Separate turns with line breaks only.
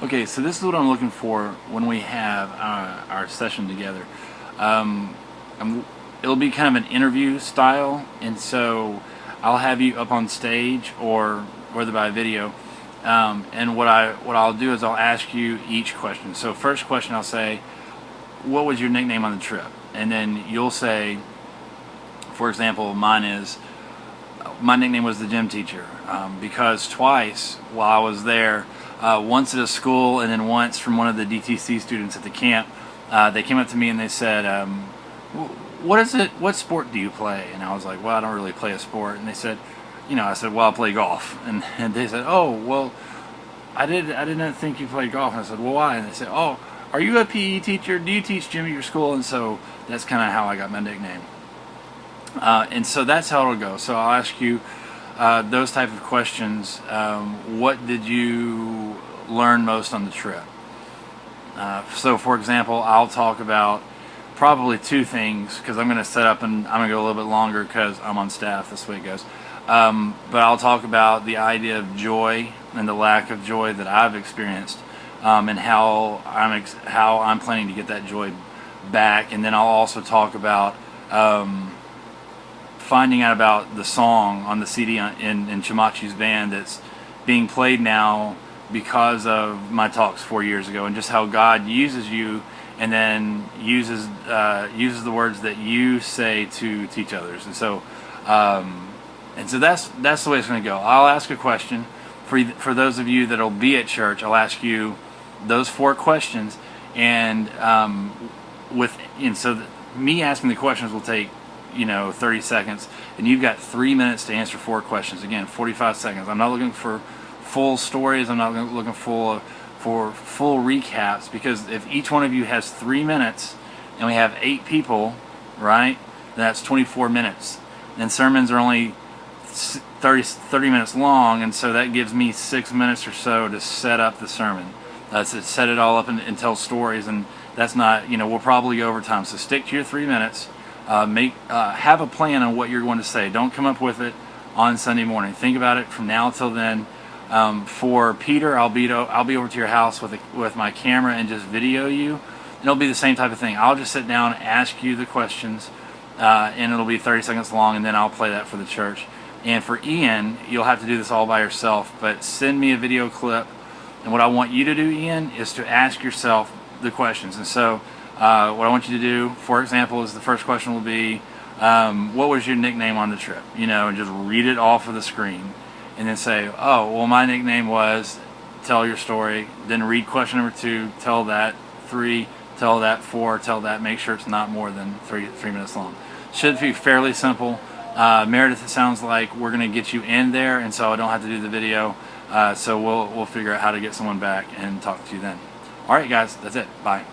Okay, so this is what I'm looking for when we have our session together. Um, it'll be kind of an interview style, and so I'll have you up on stage or whether by video. And what I'll do is I'll ask you each question. So first question I'll say, what was your nickname on the trip? And then you'll say, for example, my nickname was the gym teacher, because twice while I was there, once at a school and then once from one of the DTC students at the camp, they came up to me and they said, what sport do you play? And I was like, well, I don't really play a sport. And they said, I said, well, I play golf. And they said, oh, well, I didn't think you played golf. And I said, well, why? And they said, oh, are you a PE teacher? Do you teach gym at your school? And so that's kind of how I got my nickname. And so that's how it'll go. So I'll ask you those type of questions. What did you learn most on the trip? So for example, I'll talk about probably two things, because I'm going to set up and I'm going to go a little bit longer because I'm on staff. This way it goes. But I'll talk about the idea of joy and the lack of joy that I've experienced, and how I'm planning to get that joy back. And then I'll also talk about finding out about the song on the CD in Chamachi's band that's being played now because of my talks 4 years ago, and just how God uses you and then uses the words that you say to teach others. And so that's the way it's going to go. I'll ask a question for those of you that'll be at church. I'll ask you those 4 questions, and so me asking the questions will take 30 seconds, and you've got 3 minutes to answer 4 questions. Again, 45 seconds. I'm not looking for full stories. I'm not looking for full recaps, because if each one of you has 3 minutes and we have 8 people, right, that's 24 minutes. And sermons are only 30 minutes long, and so that gives me 6 minutes or so to set up the sermon, to set it all up and tell stories. And that's not, we'll probably go over time. So stick to your 3 minutes. Have a plan on what you're going to say. Don't come up with it on Sunday morning. Think about it from now till then. For Peter, I'll be over to your house with my camera and just video you. It'll be the same type of thing. I'll just sit down, ask you the questions, and it'll be 30 seconds long, and then I'll play that for the church. And for Ian, you'll have to do this all by yourself, but send me a video clip. And what I want you to do, Ian, is to ask yourself the questions. And so what I want you to do, for example, is the first question will be, what was your nickname on the trip? And just read it off of the screen. And then say, oh, well, my nickname was, tell your story. Then read question number 2, tell that. 3, tell that. 4, tell that. Make sure it's not more than 3 minutes long. Should be fairly simple. Meredith, it sounds like we're going to get you in there, and so I don't have to do the video. So we'll figure out how to get someone back and talk to you then. All right, guys, that's it. Bye.